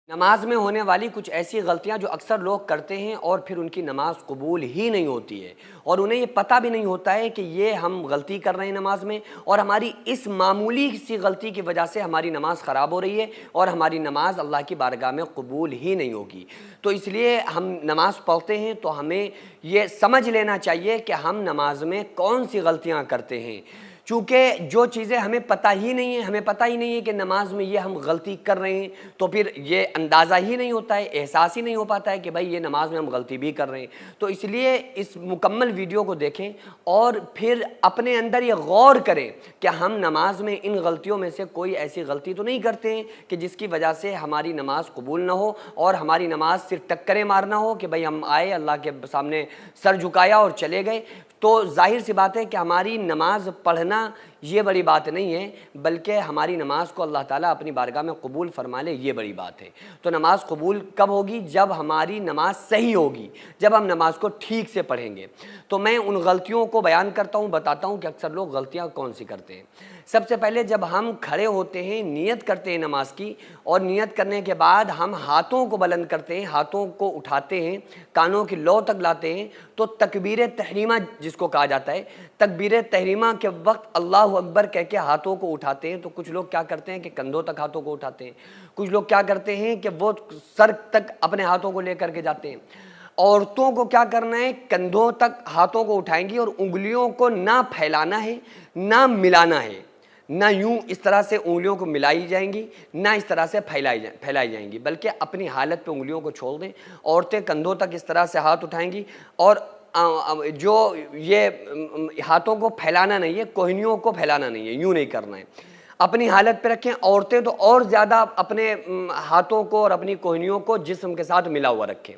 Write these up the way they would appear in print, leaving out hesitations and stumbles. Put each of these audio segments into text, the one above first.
نماز میں ہونے والی کچھ ایسی غلطیاں جو اکثر لوگ کرتے ہیں اور پھر ان کی نماز قبول ہی نہیں ہوتی ہے، اور انہیں یہ پتہ بھی نہیں ہوتا ہے کہ یہ ہم غلطی کر رہے ہیں نماز میں، اور ہماری اس معمولی سی غلطی کی وجہ سے ہماری نماز خراب ہو رہی ہے اور ہماری نماز اللہ کی بارگاہ میں قبول ہی نہیں ہوگی۔ تو اس لیے ہم نماز پڑھتے ہیں تو ہمیں یہ سمجھ لینا چاہیے کہ ہم نماز میں کون سی غلطیاں کرتے ہیں، چونکہ جو چیزیں ہمیں پتہ ہی نہیں ہے، ہمیں پتہ ہی نہیں ہے کہ نماز میں یہ ہم غلطی کر رہے ہیں، تو پھر یہ اندازہ ہی نہیں ہوتا ہے، احساس ہی نہیں ہو پاتا ہے کہ بھائی یہ نماز میں ہم غلطی بھی کر رہے ہیں۔ تو اس لیے اس مکمل ویڈیو کو دیکھیں اور پھر اپنے اندر یہ غور کریں کہ ہم نماز میں ان غلطیوں میں سے کوئی ایسی غلطی تو نہیں کرتے ہیں کہ جس کی وجہ سے ہماری نماز قبول نہ ہو اور ہماری نماز صرف ٹکریں مارنا ہو کہ بھائی ہم آئے اللہ کے سامنے سر جھکایا اور چلے گئے۔ تو ظاہر سی بات ہے کہ ہماری نماز پڑھنا یہ بڑی بات نہیں ہے، بلکہ ہماری نماز کو اللہ تعالیٰ اپنی بارگاہ میں قبول فرما لے، یہ بڑی بات ہے۔ تو نماز قبول کب ہوگی؟ جب ہماری نماز صحیح ہوگی، جب ہم نماز کو ٹھیک سے پڑھیں گے۔ تو میں ان غلطیوں کو بیان کرتا ہوں، بتاتا ہوں کہ اکثر لوگ غلطیاں کون سی کرتے ہیں۔ سب سے پہلے جب ہم کھڑے ہوتے ہیں، نیت کرتے ہیں نماز کی، اور نیت کرنے کے بعد ہم ہاتھوں کو بلند کرتے ہیں، ہاتھوں کو اٹھاتے ہیں، کانوں کی لو تک لاتے ہیں، تو تکبیر تحریمہ جس کو کہا جاتا ہے، تکبیر تحریمہ کے وقت اللہ اکبر کہہ کے ہاتھوں کو اٹھاتے ہیں۔ تو کچھ لوگ کیا کرتے ہیں کہ کندھوں تک ہاتھوں کو اٹھاتے ہیں، کچھ لوگ کیا کرتے ہیں کہ وہ سر تک اپنے ہاتھوں کو لے کر کے جاتے ہیں۔ عورتوں کو کیا کرنا ہے؟ کندھوں تک ہاتھوں کو اٹھائیں گی اور انگلیوں کو نہ پھیلانا ہے نہ ملانا ہے، نہ یوں اس طرح سے انگلیوں کو ملائی جائیں گی، نہ اس طرح سے پھیلائی جائیں گی، بلکہ اپنی حالت پہ انگلیوں کو چھوڑ دیں۔ عورتیں کندھوں تک اس طرح سے ہاتھ اٹھائیں گی، اور جو یہ ہاتھوں کو پھیلانا نہیں ہے، کوہنیوں کو پھیلانا نہیں ہے، یوں نہیں کرنا ہے، اپنی حالت پہ رکھیں۔ عورتیں تو اور زیادہ اپنے ہاتھوں کو اور اپنی کوہنیوں کو جسم کے ساتھ ملا ہوا رکھیں،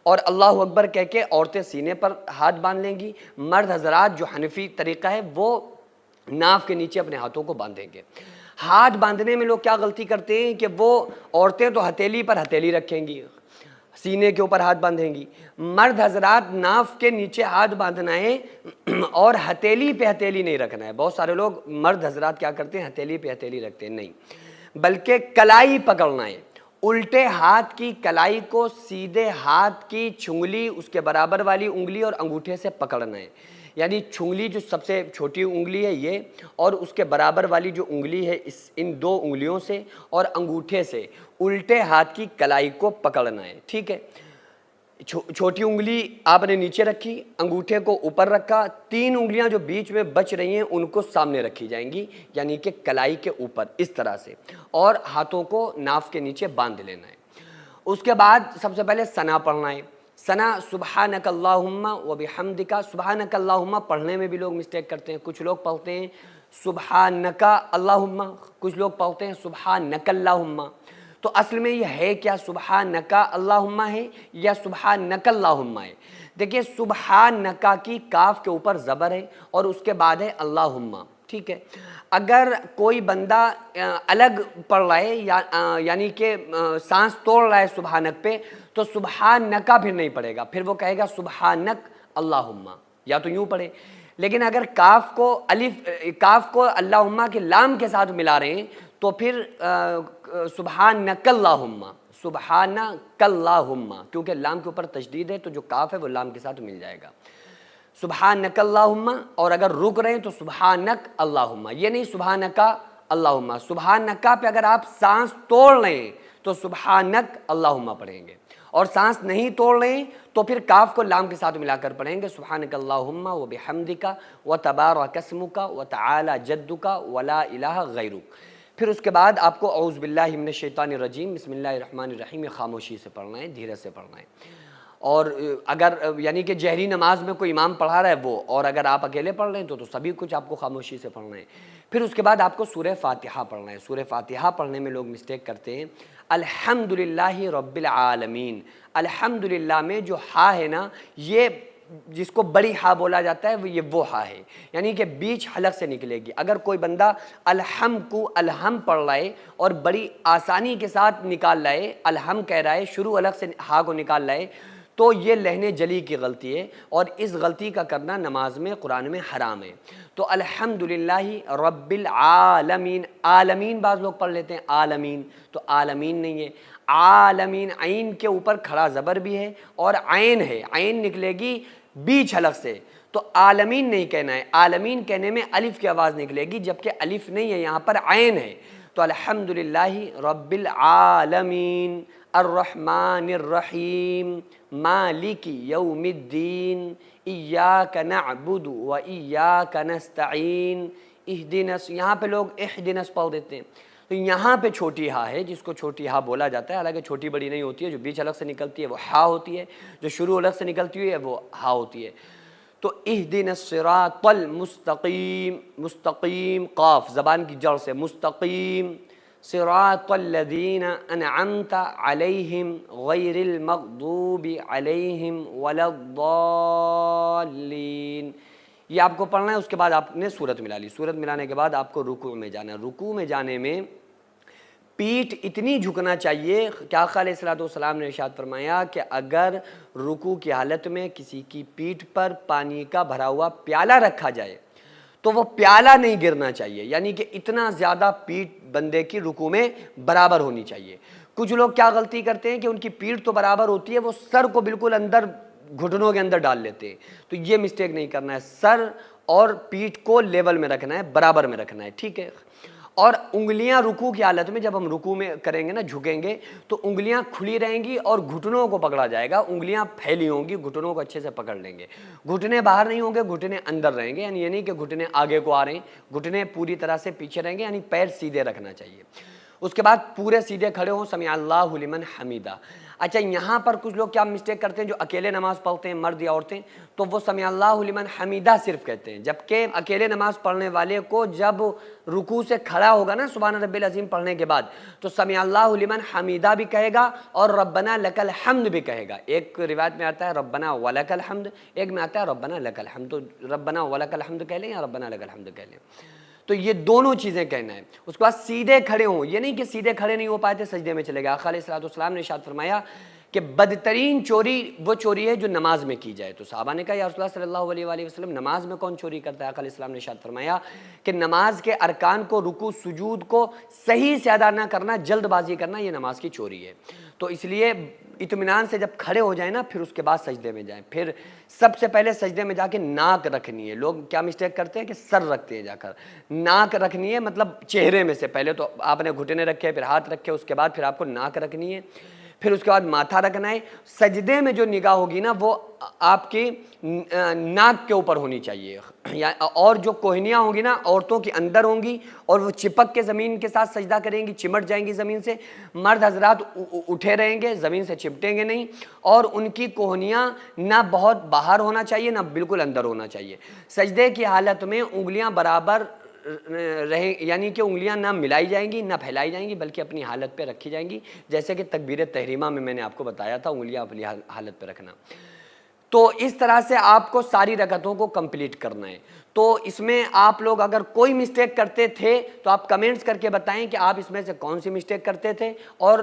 اور اللہ اکبر کہہ کے عورتیں سینے پر ہاتھ باندھ لیں گی۔ مرد حضرات جو حنفی طریقہ ہے وہ ناف کے نیچے اپنے ہاتھوں کو باندھیں گے۔ ہاتھ باندھنے میں لوگ کیا غلطی کرتے ہیں کہ وہ عورتیں تو ہتھیلی پر ہتھیلی رکھیں گی، سینے کے اوپر ہاتھ باندھیں گی۔ مرد حضرات ناف کے نیچے ہاتھ باندھنا ہے اور ہتھیلی پہ ہتھیلی نہیں رکھنا ہے۔ بہت سارے لوگ مرد حضرات کیا کرتے ہیں؟ ہتھیلی پہ ہتھیلی رکھتے ہیں، نہیں، بلکہ کلائی پکڑنا ہے۔ الٹے ہاتھ کی کلائی کو سیدھے ہاتھ کی چھنگلی، اس کے برابر والی انگلی اور انگوٹھے سے پکڑنا ہے، یعنی چھنگلی جو سب سے چھوٹی انگلی ہے یہ، اور اس کے برابر والی جو انگلی ہے ان دو انگلیوں سے اور انگوٹھے سے الٹے ہاتھ کی کلائی کو پکڑنا ہے، ٹھیک ہے۔ چھوٹی انگلی آپ نے نیچے رکھی، انگوٹھے کو اوپر رکھا، تین انگلیاں جو بیچ میں بچ رہی ہیں ان کو سامنے رکھی جائیں گی، یعنی کہ کلائی کے اوپر اس طرح سے، اور ہاتھوں کو ناف کے نیچے باندھ لینا ہے۔ اس کے بعد سب سے پہلے ثنا پڑھنا ہے۔ ثنا سبحانک اللہم و بحمدک، سبحانک اللہم پڑھنے میں بھی لوگ مسٹیک کرتے ہیں، کچھ لوگ پڑھتے ہیں سبحانک اللہم، کچھ لوگ پڑھتے ہیں سبحانک اللہم۔ تو اصل میں یہ ہے کیا؟ سبحانک اللہم ہے یا سبحانک اللہم ہے؟ دیکھیے سبحانک کی کاف کے اوپر زبر ہے اور اس کے بعد ہے اللہم، ٹھیک ہے۔ اگر کوئی بندہ الگ پڑھ رہا ہے یعنی کہ سانس توڑ رہا ہے سبحانک پہ، تو سبحانک پھر نہیں پڑھے گا، پھر وہ کہے گا سبحانک اللہم، یا تو یوں پڑھے۔ لیکن اگر کاف کو اللہم کے لام کے ساتھ ملا رہے ہیں تو پھر سبحانک اللہم، سبحانک اللہم، کیونکہ لام کے اوپر تشدید ہے تو جو کاف ہے وہ لام کے ساتھ مل جائے گا، سبحانک اللہم۔ اور اگر رک رہے ہیں تو سبحانک اللہم، یہ نہیں سبحانک اللہم۔ سبحانک پہ اگر آپ سانس توڑ رہے ہیں تو سبحانک اللہم پڑھیں گے، اور سانس نہیں توڑ رہے ہیں تو پھر کاف کو لام کے ساتھ ملا کر پڑھیں گے، سبحانک اللہم و بحمدک و تبارک اسمک و تعالی جدک ولا الہ غیرک۔ پھر اس کے بعد آپ کو اعوذ باللہ من الشیطان الرجیم بسم اللہ الرحمن الرحیم خاموشی سے پڑھنا ہے، دھیرے سے پڑھنا ہے۔ اور اگر یعنی کہ جہری نماز میں کوئی امام پڑھا رہا ہے وہ، اور اگر آپ اکیلے پڑھ رہے ہیں تو سبھی کچھ آپ کو خاموشی سے پڑھنا ہے۔ پھر اس کے بعد آپ کو سورہ فاتحہ پڑھنا ہے۔ سورہ فاتحہ پڑھنے میں لوگ مسٹیک کرتے ہیں، الحمدللہ رب العالمین۔ الحمدللہ میں جو ہا ہے نا، یہ جس کو بڑی ہا بولا جاتا ہے وہ ہا ہے، یعنی کہ بیچ حلق سے نکلے گی۔ اگر کوئی بندہ الحم کو الحم پڑھ رہا ہے اور بڑی آسانی کے ساتھ نکال رہا ہے، الحم کہہ رہا ہے، شروع حلق سے ہا کو نکال رہا ہے، تو یہ لہنے جلی کی غلطی ہے، اور اس غلطی کا کرنا نماز میں قرآن میں حرام ہے۔ تو الحمدللہ رب العالمین، عالمین بعض لوگ پڑھ لیتے ہیں عالمین، تو عالمین نہیں ہے، عالمین، عین کے اوپر کھڑا زبر بھی ہے اور عین ہے، عین نکلے گی بیچ حلق سے، تو عالمین نہیں کہنا ہے، عالمین کہنے میں الف کی آواز نکلے گی، جبکہ الف نہیں ہے، یہاں پر عین ہے۔ تو الحمدللہ رب العالمین الرحمن الرحیم مالک یوم الدین ایاک نعبد و ایاک نستعین اہدنا، یہاں پہ لوگ اہدنا پڑھ دیتے ہیں، تو یہاں پہ چھوٹی ہا ہے جس کو چھوٹی ہا بولا جاتا ہے، حالانکہ چھوٹی بڑی نہیں ہوتی ہے، جو بیچ حلق سے نکلتی ہے وہ ہا ہوتی ہے، جو شروع حلق سے نکلتی ہے وہ ہا ہوتی ہے۔ تو اہدنا الصراط المستقیم، مستقیم قاف زبان کی جڑ سے، مستقیم، صراط الذین انعمت علیہم غیر المغضوب علیہم ولا الضالین، یہ آپ کو پڑھنا ہے۔ اس کے بعد آپ نے سورت ملا لی، سورت ملانے کے بعد آپ کو رکوع میں جانا ہے۔ رکوع میں جانے میں پیٹھ اتنی جھکنا چاہیے کہ آقا علیہ الصلوۃ والسلام نے ارشاد فرمایا کہ اگر رکوع کی حالت میں کسی کی پیٹھ پر پانی کا بھرا ہوا پیالہ رکھا جائے تو وہ پیالہ نہیں گرنا چاہیے، یعنی کہ اتنا زیادہ پیٹھ بندے کی رکوع میں برابر ہونی چاہیے۔ کچھ لوگ کیا غلطی کرتے ہیں کہ ان کی پیٹھ تو برابر ہوتی ہے، وہ سر کو بالکل اندر گھٹنوں کے اندر ڈال لیتے ہیں، تو یہ مسٹیک نہیں کرنا ہے، سر اور پیٹھ کو لیول میں رکھنا ہے، برابر میں رکھنا ہے، ٹھیک ہے۔ اور انگلیاں رکوع کی حالت میں جب ہم رکوع میں کریں گے نا، جھکیں گے تو انگلیاں کھلی رہیں گی اور گھٹنوں کو پکڑا جائے گا، انگلیاں پھیلی ہوں گی، گھٹنوں کو اچھے سے پکڑ لیں گے، گھٹنے باہر نہیں ہوں گے، گھٹنے اندر رہیں گے، یعنی یہ نہیں کہ گھٹنے آگے کو آ رہے ہیں، گھٹنے پوری طرح سے پیچھے رہیں گے، یعنی پیر سیدھے رکھنا چاہیے۔ اس کے بعد پورے سیدھے کھڑے ہوں، سمع اللہ لمن حمیدہ۔ اچھا یہاں پر کچھ لوگ کیا مسٹیک کرتے ہیں، جو اکیلے نماز پڑھتے ہیں مرد یا عورتیں، تو وہ سمع اللہ لمن حمیدہ صرف کہتے ہیں، جبکہ اکیلے نماز پڑھنے والے کو جب رکوع سے کھڑا ہوگا نا سبحان رب العظیم پڑھنے کے بعد، تو سمع اللہ لمن حمیدہ بھی کہے گا اور ربنا لک الحمد بھی کہے گا۔ ایک روایت میں آتا ہے ربنا ولک الحمد، ایک میں آتا ہے ربنا لک الحمد، تو ربنا ولک الحمد کہہ لیں یا ربنا لک الحمد کہہ لیں، تو یہ دونوں چیزیں کہنا ہے۔ اس کے بعد سیدھے کھڑے ہوں، یہ نہیں کہ سیدھے کھڑے نہیں ہو پائے تھے سجدے میں چلے گئے۔ آقا علیہ الصلوۃ والسلام نے ارشاد فرمایا کہ بدترین چوری وہ چوری ہے جو نماز میں کی جائے، تو صحابہ نے کہا یا رسول اللہ صلی اللہ علیہ وآلہ وسلم نماز میں کون چوری کرتا ہے؟ آقا علیہ السلام نے ارشاد فرمایا کہ نماز کے ارکان کو، رکوع سجود کو صحیح سے ادا نہ کرنا، جلد بازی کرنا، یہ نماز کی چوری ہے۔ تو اس لیے اطمینان سے جب کھڑے ہو جائیں نا، پھر اس کے بعد سجدے میں جائیں، پھر سب سے پہلے سجدے میں جا کے ناک رکھنی ہے۔ لوگ کیا مسٹیک کرتے ہیں کہ سر رکھتے ہیں جا کر، ناک رکھنی ہے، مطلب چہرے میں سے پہلے تو آپ نے گھٹنے رکھے، پھر ہاتھ رکھے، اس کے بعد پھر آپ کو ناک رکھنی ہے، پھر اس کے بعد ماتھا رکھنا ہے۔ سجدے میں جو نگاہ ہوگی نا وہ آپ کی ناک کے اوپر ہونی چاہیے، اور جو کوہنیاں ہوں گی نا عورتوں کی اندر ہوں گی، اور وہ چپک کے زمین کے ساتھ سجدہ کریں گی، چمٹ جائیں گی زمین سے۔ مرد حضرات اٹھے رہیں گے، زمین سے چپٹیں گے نہیں، اور ان کی کوہنیاں نہ بہت باہر ہونا چاہیے نہ بالکل اندر ہونا چاہیے۔ سجدے کی حالت میں انگلیاں برابر رہیں، یعنی کہ انگلیاں نہ ملائی جائیں گی نہ پھیلائی جائیں گی، بلکہ اپنی حالت پہ رکھی جائیں گی، جیسے کہ تکبیر تحریمہ میں نے آپ کو بتایا تھا، انگلیاں اپنی حالت پہ رکھنا۔ تو اس طرح سے آپ کو ساری رکعتوں کو کمپلیٹ کرنا ہے۔ تو اس میں آپ لوگ اگر کوئی مسٹیک کرتے تھے تو آپ کمنٹس کر کے بتائیں کہ آپ اس میں سے کون سی مسٹیک کرتے تھے، اور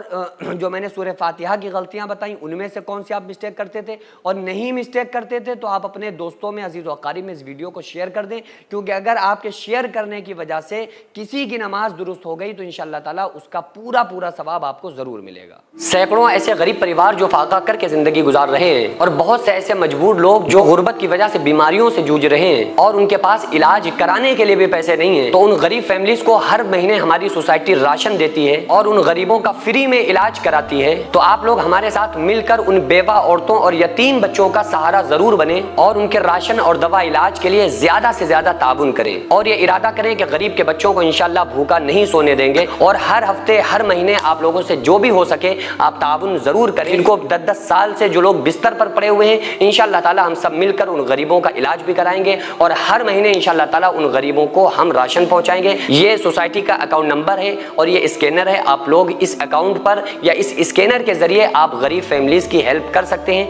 جو میں نے سورہ فاتحہ کی غلطیاں بتائیں ان میں سے کون سی آپ مسٹیک کرتے تھے، اور نہیں مسٹیک کرتے تھے تو آپ اپنے دوستوں میں، عزیز و اقارب میں اس ویڈیو کو شیئر کر دیں، کیونکہ اگر آپ کے شیئر کرنے کی وجہ سے کسی کی نماز درست ہو گئی تو انشاءاللہ تعالیٰ اس کا پورا ثواب آپ کو ضرور ملے گا۔ سینکڑوں ایسے غریب پریوار جو فاقہ کر کے زندگی گزار رہے ہیں، اور بہت سے ایسے مجبور لوگ جو غربت کی وجہ سے بیماریوں سے جوجھ رہے ہیں اور ان کے پاس علاج کرانے کے لیے بھی پیسے نہیں ہیں، تو ان غریب فیملیز کو ہر مہینے ہماری سوسائٹی راشن دیتی ہے اور ان غریبوں کا فری میں علاج کراتی ہے۔ تو آپ لوگ ہمارے ساتھ مل کر ان بیوہ عورتوں اور یتیم بچوں کا سہارا ضرور بنیں، اور ان کے راشن اور دوا علاج کے لیے زیادہ سے زیادہ تعاون کریں، اور یہ ارادہ کریں کہ غریب کے بچوں کو انشاءاللہ بھوکا نہیں سونے دیں گے، اور ہر ہفتے ہر مہینے آپ لوگوں سے جو بھی ہو سکے آپ تعاون ضرور کریں۔ ان کو 10 سال سے جو لوگ بستر پر پڑے ہوئے ہیں، انشاءاللہ تعالی ہم سب مل کر ان غریبوں کا علاج بھی کرائیں گے، اور ہر مہینے انشاءاللہ تعالی ان غریبوں کو ہم راشن پہنچائیں گے۔ یہ سوسائٹی کا اکاؤنٹ نمبر ہے اور یہ اسکینر ہے، آپ لوگ اس اکاؤنٹ پر یا اس اسکینر کے ذریعے آپ غریب فیملیز کی ہیلپ کر سکتے ہیں۔